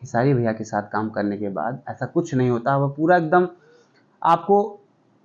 खेसारी भैया के साथ काम करने के बाद ऐसा कुछ नहीं होता। वो पूरा एकदम आपको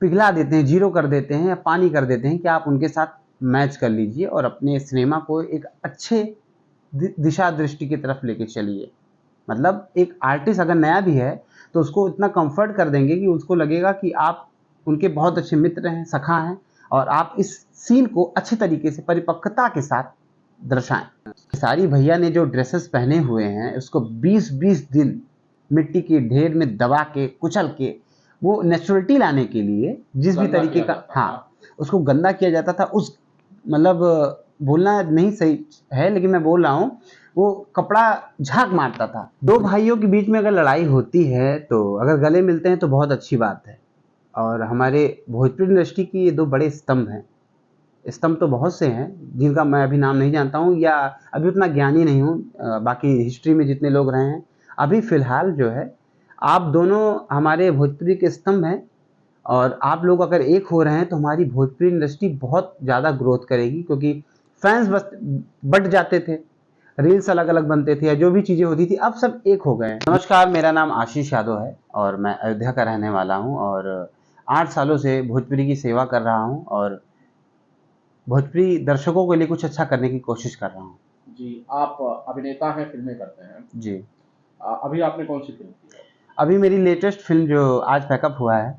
पिघला देते हैं, जीरो कर देते हैं या पानी कर देते हैं कि आप उनके साथ मैच कर लीजिए और अपने सिनेमा को एक अच्छे दिशा दृष्टि की तरफ लेके चलिए। मतलब एक आर्टिस्ट अगर नया भी है तो उसको इतना कंफर्ट कर देंगे कि उसको लगेगा कि आप उनके बहुत अच्छे मित्र हैं, सखा हैं और आप इस सीन को अच्छे तरीके से परिपक्वता के साथ दर्शाएं। खेसारी भैया ने जो ड्रेसेस पहने हुए हैं उसको 20-20 दिन मिट्टी के ढेर में दबा के कुचल के वो नेचुरलिटी लाने के लिए जिस भी तरीके का उसको गंदा किया जाता था। उस मतलब बोलना नहीं सही है लेकिन मैं बोल रहा हूँ, वो कपड़ा झाग मारता था। दो भाइयों के बीच में अगर लड़ाई होती है तो अगर गले मिलते हैं तो बहुत अच्छी बात है। और हमारे भोजपुरी इंडस्ट्री की ये दो बड़े स्तंभ हैं। स्तंभ तो बहुत से हैं जिनका मैं अभी नाम नहीं जानता हूँ या अभी उतना ज्ञानी नहीं हूँ, बाकी हिस्ट्री में जितने लोग रहे हैं। अभी फ़िलहाल जो है आप दोनों हमारे भोजपुरी के स्तंभ हैं और आप लोग अगर एक हो रहे हैं तो हमारी भोजपुरी इंडस्ट्री बहुत ज़्यादा ग्रोथ करेगी, क्योंकि फैंस बस बढ़ जाते थे, रील्स अलग अलग बनते थे या जो भी चीज़ें होती थी, अब सब एक हो गए हैं। नमस्कार, मेरा नाम आशीष यादव है और मैं अयोध्या का रहने वाला हूँ और 8 सालों से भोजपुरी की सेवा कर रहा हूँ और भोजपुरी दर्शकों के लिए कुछ अच्छा करने की कोशिश कर रहा हूँ। जी, आप अभिनेता हैं, फिल्में करते हैं जी। अभी आपने कौन सी फिल्म की है? अभी मेरी लेटेस्ट फिल्म जो आज पैकअप हुआ है,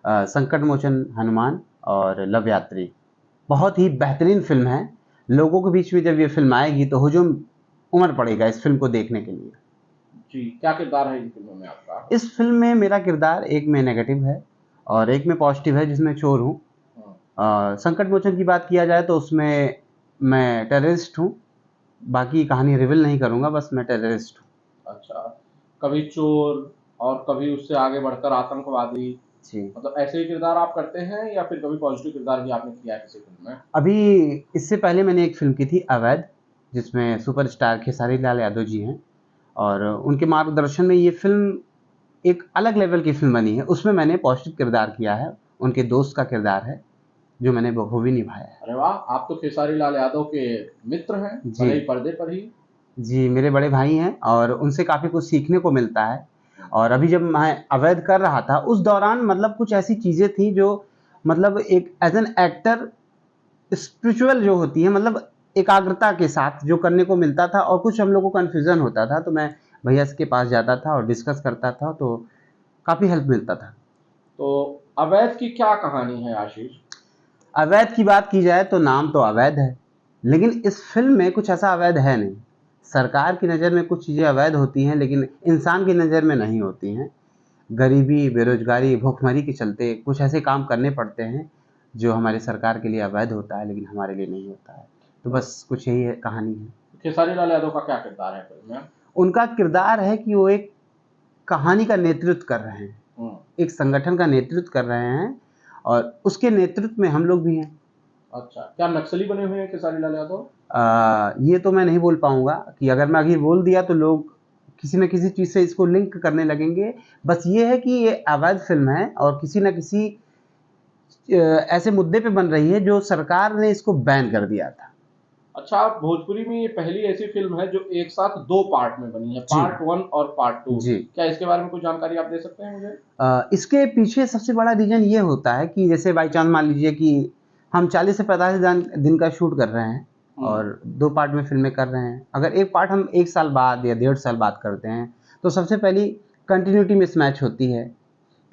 संकट मोचन हनुमान और लव यात्री, बहुत ही बेहतरीन फिल्म है। लोगों के बीच में जब ये फिल्म आएगी तो हुजूम उमड़ पड़ेगा इस फिल्म को देखने के लिए। जी, क्या किरदार है इन फिल्मों में आपका? इस फिल्म में मेरा किरदार एक में नेगेटिव है और एक में पॉजिटिव है, जिसमें चोर हूँ। संकट मोचन की बात किया जाए तो उसमें मैं टेररिस्ट हूँ। बाकी कहानी रिवील नहीं करूँगा, बस मैं टेररिस्ट हूँ। अच्छा, कभी चोर और कभी उससे आगे बढ़कर आतंकवादी, जी। मतलब ऐसे ही किरदार आप करते हैं या फिर कभी पॉजिटिव किरदार भी आपने किया है किसी फिल्म में? अभी इससे पहले मैंने एक फिल्म की थी अवैध, जिसमें सुपरस्टार खेसारी लाल यादव जी हैं और उनके मार्गदर्शन में ये फिल्म एक अलग लेवल की फिल्म बनी है। उसमें मैंने पॉजिटिव किरदार किया है, उनके दोस्त का किरदार है जो मैंने बखूबी निभाया है। अरे वाह, आप तो खेसारी लाल यादव के मित्र हैं, भले ही पर्दे पर ही। जी, मेरे बड़े भाई हैं और उनसे काफ़ी कुछ सीखने को मिलता है। और अभी जब मैं अवैध कर रहा था उस दौरान मतलब कुछ ऐसी चीज़ें थी जो मतलब एक एज एन एक्टर स्पिरिचुअल जो होती है, मतलब एकाग्रता के साथ जो करने को मिलता था और कुछ हम लोग को कन्फ्यूज़न होता था, तो मैं भैया के पास जाता था और डिस्कस करता था, तो काफ़ी हेल्प मिलता था। तो अवैध की क्या कहानी है आशीष? अवैध की बात की जाए तो नाम तो अवैध है, लेकिन इस फिल्म में कुछ ऐसा अवैध है नहीं। सरकार की नज़र में कुछ चीज़ें अवैध होती हैं लेकिन इंसान की नज़र में नहीं होती हैं। गरीबी, बेरोज़गारी, भूखमरी के चलते कुछ ऐसे काम करने पड़ते हैं जो हमारी सरकार के लिए अवैध होता है लेकिन हमारे लिए नहीं होता है। तो बस कुछ यही है, कहानी है। खेसारी लाल यादव का क्या किरदार है फिल्म में? उनका किरदार है कि वो एक कहानी का नेतृत्व कर रहे हैं, एक संगठन का नेतृत्व कर रहे हैं और उसके नेतृत्व में हम लोग भी हैं। अच्छा, क्या नक्सली बने हुए हैं खेसारी लाल यादव? ये तो मैं नहीं बोल पाऊँगा कि अगर मैं अभी बोल दिया तो लोग किसी न किसी चीज़ से इसको लिंक करने लगेंगे। बस ये है कि ये अवैध फ़िल्म है और किसी न किसी ऐसे मुद्दे पे बन रही है जो सरकार ने इसको बैन कर दिया था। अच्छा, भोजपुरी में ये पहली ऐसी फिल्म है जो एक साथ 2 पार्ट में बनी है, पार्ट 1 और पार्ट 2। जी। क्या इसके बारे में कुछ जानकारी आप दे सकते हैं मुझे? इसके पीछे सबसे बड़ा रीज़न ये होता है कि जैसे बाई चांस मान लीजिए कि हम 40 से 45 दिन का शूट कर रहे हैं और 2 पार्ट में फ़िल्में कर रहे हैं। अगर एक पार्ट हम 1 साल बाद या 1.5 साल बाद करते हैं तो सबसे पहली कंटिन्यूटी मिसमैच होती है।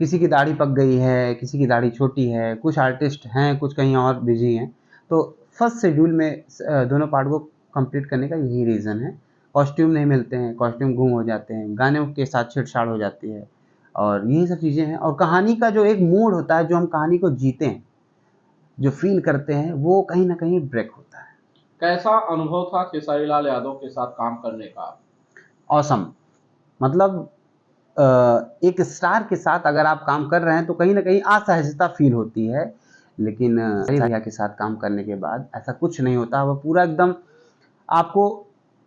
किसी की दाढ़ी पक गई है, किसी की दाढ़ी छोटी है, कुछ आर्टिस्ट हैं, कुछ कहीं और बिज़ी हैं। तो फर्स्ट शेड्यूल में दोनों पार्ट को कंप्लीट करने का यही रीज़न है। कॉस्ट्यूम नहीं मिलते हैं, कॉस्ट्यूम गुम हो जाते हैं, गानों के साथ छेड़छाड़ हो जाती है और यही सब चीज़ें हैं। और कहानी का जो एक मूड होता है, जो हम कहानी को जीते हैं, जो फ़ील करते हैं, वो कहीं न कहीं ब्रेक होता है। कैसा अनुभव था खेसारी लाल यादव के साथ काम करने का? ऑसम, मतलब एक स्टार के साथ अगर आप काम कर रहे हैं तो कहीं न कहीं असहजता फ़ील होती है। लेकिन भैया के साथ काम करने के बाद ऐसा कुछ नहीं होता। वो पूरा एकदम आपको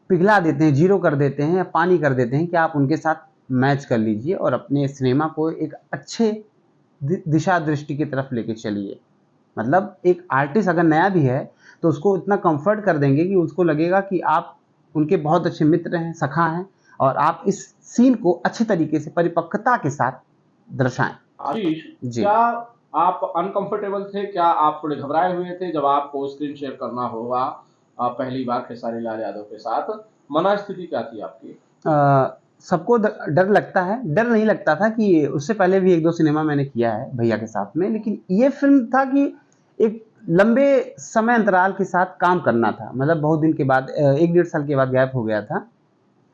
पिघला देते हैं, ज़ीरो कर देते हैं या पानी कर देते हैं कि आप उनके साथ मैच कर लीजिए और अपने सिनेमा को एक अच्छे दिशा दृष्टि की तरफ लेके चलिए। मतलब एक आर्टिस्ट अगर नया भी है तो उसको इतना कंफर्ट कर देंगे कि उसको लगेगा कि आप उनके बहुत अच्छे मित्र हैं, सखा हैं और आप इस सीन को अच्छे तरीके से परिपक्वता के साथ दर्शाएं। आशीष, जी। क्या आप अनकंफर्टेबल थे? क्या आप थोड़े घबराए हुए थे जब आपको स्क्रीन शेयर करना होगा पहली बार खेसारी लाल यादव के साथ? मनस्थिति क्या थी आपकी? सबको डर लगता है, डर नहीं लगता था कि उससे पहले भी 1-2 सिनेमा मैंने किया है भैया के साथ में, लेकिन ये फ़िल्म था कि एक लंबे समय अंतराल के साथ काम करना था। मतलब बहुत दिन के बाद 1 डेढ़ साल के बाद गैप हो गया था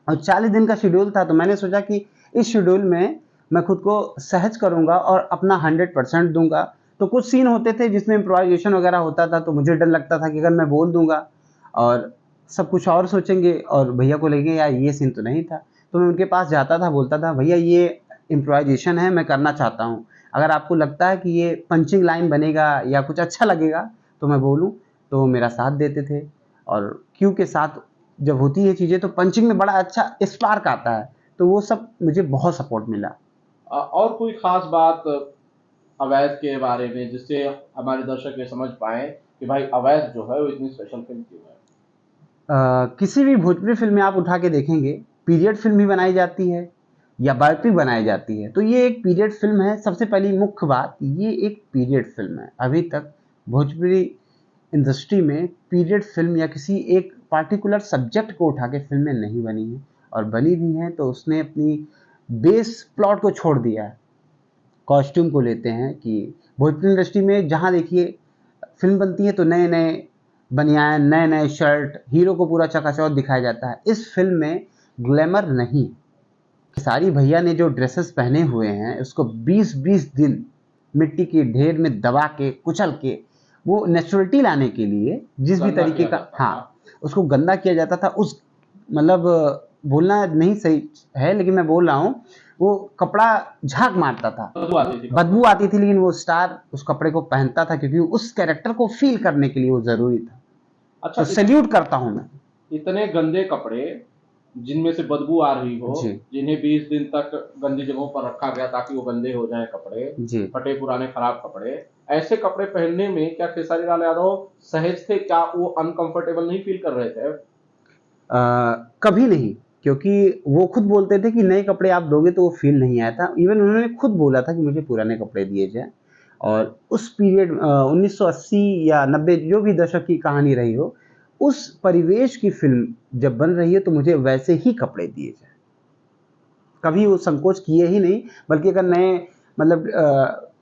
और 40 दिन का शेड्यूल था, तो मैंने सोचा कि इस शेड्यूल में मैं खुद को सहज करूँगा और अपना 100% दूँगा। तो कुछ सीन होते थे जिसमें इम्प्रोवाइज़ेशन वगैरह होता था, तो मुझे डर लगता था कि अगर मैं बोल दूँगा और सब कुछ और सोचेंगे और भैया को लगेगा यार ये सीन तो नहीं था। तो मैं उनके पास जाता था, बोलता था भैया ये इम्प्रोवाइज़ेशन है, मैं करना चाहता हूँ। अगर आपको लगता है कि ये पंचिंग लाइन बनेगा या कुछ अच्छा लगेगा तो मैं बोलूँ, तो वो मेरा साथ देते थे। और क्यू के साथ जब होती है चीज़ें तो पंचिंग में बड़ा अच्छा स्पार्क आता है, तो वो सब मुझे बहुत सपोर्ट मिला। और कोई खास बात अवैध के बारे में जिससे हमारे दर्शक ये समझ पाए कि भाई अवैध जो है वो इतनी स्पेशल फिल्म क्यों है? किसी भी भोजपुरी फ़िल्म में आप उठा के देखेंगे, पीरियड फ़िल्म भी बनाई जाती है या बायोपिक बनाई जाती है, तो ये एक पीरियड फ़िल्म है। सबसे पहली मुख्य बात, ये एक पीरियड फ़िल्म है। अभी तक भोजपुरी इंडस्ट्री में पीरियड फ़िल्म या किसी एक पार्टिकुलर सब्जेक्ट को उठा के फ़िल्में नहीं बनी हैं, और बनी भी हैं तो उसने अपनी बेस प्लॉट को छोड़ दिया है। कॉस्ट्यूम को लेते हैं कि भोजपुरी इंडस्ट्री में जहाँ देखिए फ़िल्म बनती है तो नए-नए बनियान, नए-नए शर्ट, हीरो को पूरा चकाचौंध दिखाया जाता है। इस फ़िल्म में ग्लैमर नहीं। खेसारी भैया ने जो ड्रेसेस पहने हुए हैं उसको 20-20 दिन मिट्टी के ढेर में दबा के, कुचल के, वो नेचुरलिटी लाने के लिए जिस भी गंदा तरीके किया का, जाता था। हाँ, उसको गंदा किया जाता था। उस मतलब बोलना नहीं सही है लेकिन मैं बोल रहा हूँ, वो कपड़ा झाग मारता था, बदबू आती थी बदबू आती थी, लेकिन वो स्टार उस कपड़े को पहनता था क्योंकि उस कैरेक्टर को फील करने के लिए वो ज़रूरी था। अच्छा, तो सैल्यूट करता हूँ मैं। इतने गंदे कपड़े जिनमें से बदबू आ रही हो, जी। जिन्हें 20 दिन तक गंदी जगहों पर रखा गया ताकि वो गंदे हो जाएं कपड़े, जी। फटे पुराने खराब कपड़े, ऐसे कपड़े पहनने में क्या खेसारी लाल यादव सहज थे? क्या वो अनकंफर्टेबल नहीं फील कर रहे थे? कभी नहीं, क्योंकि वो खुद बोलते थे कि नए कपड़े आप दोगे तो वो फील नहीं आया था। इवन उन्होंने खुद बोला था कि मुझे पुराने कपड़े दिए जाएँ। और उस पीरियड 1980 या 90 जो भी दशक की कहानी रही हो, उस परिवेश की फ़िल्म जब बन रही है तो मुझे वैसे ही कपड़े दिए जाएँ। कभी वो संकोच किए ही नहीं, बल्कि अगर नए मतलब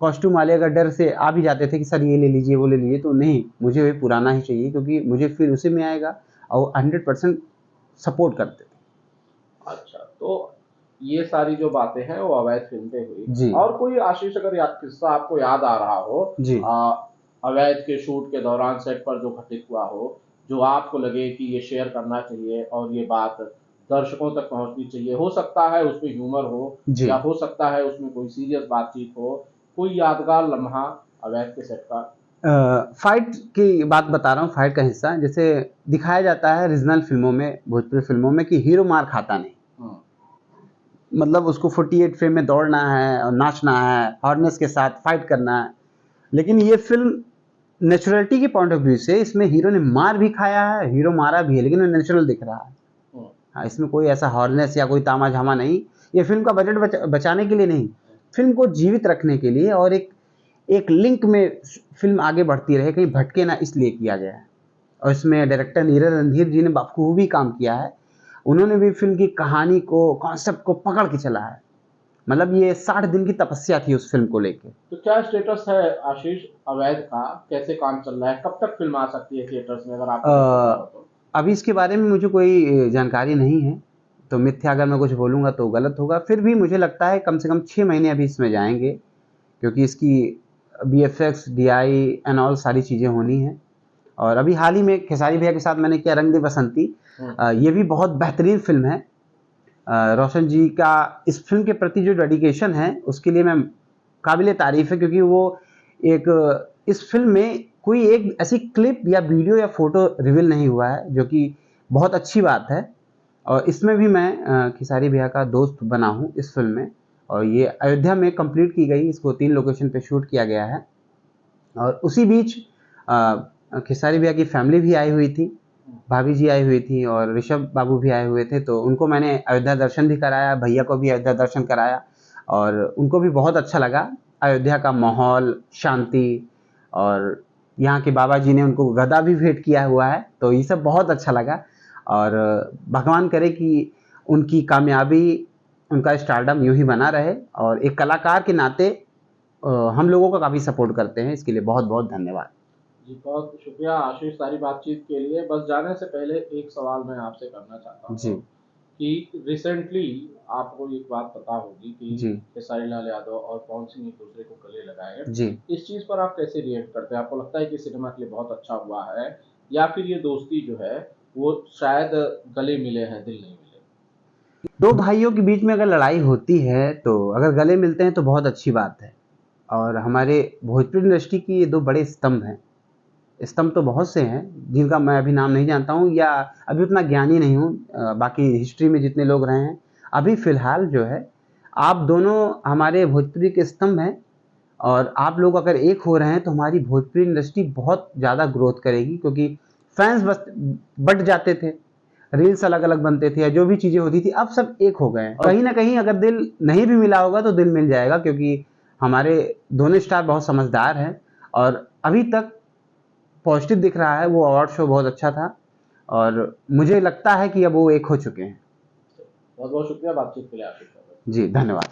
कॉस्ट्यूम वाले अगर डर से आ भी जाते थे कि सर ये ले लीजिए, वो ले लीजिए, तो नहीं, मुझे वही पुराना ही चाहिए क्योंकि मुझे फ़ील उसी में आएगा और वो 100% सपोर्ट करते थे। अच्छा, तो ये सारी जो बातें हैं वो अवैध फ़िल्म पे हुई। जी। और कोई आशीष अगर किस्सा आपको याद आ रहा हो जी। अवैध के शूट के दौरान सेट पर जो घटित हुआ हो, जो आपको लगे कि ये शेयर करना चाहिए और ये बात दर्शकों तक पहुँचनी चाहिए। हो सकता है उसमें ह्यूमर हो जी। या हो सकता है उसमें कोई सीरियस बातचीत हो, कोई यादगार लम्हा अवैध के सेट का? फाइट की बात बता रहा हूँ, फाइट का हिस्सा जैसे दिखाया जाता है रीजनल फिल्मों में, भोजपुरी फिल्मों में, कि हीरो मार खाता नहीं। मतलब उसको 48 फ्रेम में दौड़ना है और नाचना है, हार्नेस के साथ फाइट करना है। लेकिन ये फिल्म नेचुरलिटी के पॉइंट ऑफ व्यू से, इसमें हीरो ने मार भी खाया है, हीरो मारा भी है, लेकिन वो नेचुरल दिख रहा है। हाँ, इसमें कोई ऐसा हॉर्नेस या कोई तामा झामा नहीं। ये फिल्म का बजट बचाने के लिए नहीं, फिल्म को जीवित रखने के लिए और एक लिंक में फिल्म आगे बढ़ती रहे, कहीं भटके ना, इसलिए किया गया है। और इसमें डायरेक्टर नीरज रणधीर जी ने बखूबी काम किया है। उन्होंने भी फिल्म की कहानी को, कॉन्सेप्ट को पकड़ के चला है। मतलब ये 60 दिन की तपस्या थी उस फिल्म को लेके। तो क्या स्टेटस है आशीष अवैध का? कैसे काम चल रहा है? कब तक फिल्म आ सकती है थिएटर्स में, अगर आपको पता हो तो? अभी इसके बारे में मुझे कोई जानकारी नहीं है, तो मिथ्या अगर मैं कुछ बोलूँगा तो गलत होगा। फिर भी मुझे लगता है कम से कम 6 महीने अभी इसमें जाएँगे, क्योंकि इसकी वीएफएक्स, डीआई एंड ऑल सारी चीज़ें होनी हैं। और अभी हाल ही में खेसारी भैया के साथ मैंने किया रंग दे बसंती। ये भी बहुत बेहतरीन फिल्म है। रोशन जी का इस फिल्म के प्रति जो डेडिकेशन है उसके लिए मैं काबिले तारीफ़ है, क्योंकि वो एक इस फिल्म में कोई एक ऐसी क्लिप या वीडियो या फ़ोटो रिवील नहीं हुआ है, जो कि बहुत अच्छी बात है। और इसमें भी मैं खेसारी भैया का दोस्त बना हूँ इस फिल्म में, और ये अयोध्या में कंप्लीट की गई। इसको 3 लोकेशन पे शूट किया गया है। और उसी बीच खेसारी भैया की फैमिली भी आई हुई थी, भाभी जी आई हुई थी और ऋषभ बाबू भी आए हुए थे, तो उनको मैंने अयोध्या दर्शन भी कराया, भैया को भी अयोध्या दर्शन कराया और उनको भी बहुत अच्छा लगा। अयोध्या का माहौल, शांति और यहाँ के बाबा जी ने उनको गदा भी भेंट किया हुआ है, तो ये सब बहुत अच्छा लगा। और भगवान करे कि उनकी कामयाबी, उनका स्टारडम यूं ही बना रहे और एक कलाकार के नाते हम लोगों का काफ़ी सपोर्ट करते हैं, इसके लिए बहुत बहुत धन्यवाद। जी बहुत शुक्रिया आशीष सारी बातचीत के लिए। बस जाने से पहले एक सवाल मैं आपसे करना चाहता जी। हूँ कि रिसेंटली आपको एक बात पता होगी जी। कि खेसारी लाल यादव और पवन सिंह एक दूसरे को गले लगाए। जी। इस चीज़ पर आप कैसे रिएक्ट करते हैं? आपको लगता है कि सिनेमा के लिए बहुत अच्छा हुआ है या फिर ये दोस्ती जो है वो शायद गले मिले हैं, दिल नहीं मिले? दो भाइयों के बीच में अगर लड़ाई होती है तो अगर गले मिलते हैं तो बहुत अच्छी बात है। और हमारे भोजपुरी इंडस्ट्री की ये दो बड़े स्तंभ हैं। स्तंभ तो बहुत से हैं जिनका मैं अभी नाम नहीं जानता हूँ या अभी उतना ज्ञानी नहीं हूँ, बाकी हिस्ट्री में जितने लोग रहे हैं। अभी फिलहाल जो है आप दोनों हमारे भोजपुरी के स्तंभ हैं और आप लोग अगर एक हो रहे हैं तो हमारी भोजपुरी इंडस्ट्री बहुत ज़्यादा ग्रोथ करेगी, क्योंकि फैंस बस बट जाते थे, रील्स अलग अलग बनते थे या जो भी चीज़ें होती थी, अब सब एक हो गए हैं। कहीं ना कहीं अगर दिल नहीं भी मिला होगा तो दिल मिल जाएगा, क्योंकि हमारे दोनों स्टार बहुत समझदार हैं और अभी तक पॉजिटिव दिख रहा है। वो अवार्ड शो बहुत अच्छा था और मुझे लगता है कि अब वो एक हो चुके हैं। बहुत बहुत शुक्रिया बातचीत के लिए आशीष। जी धन्यवाद।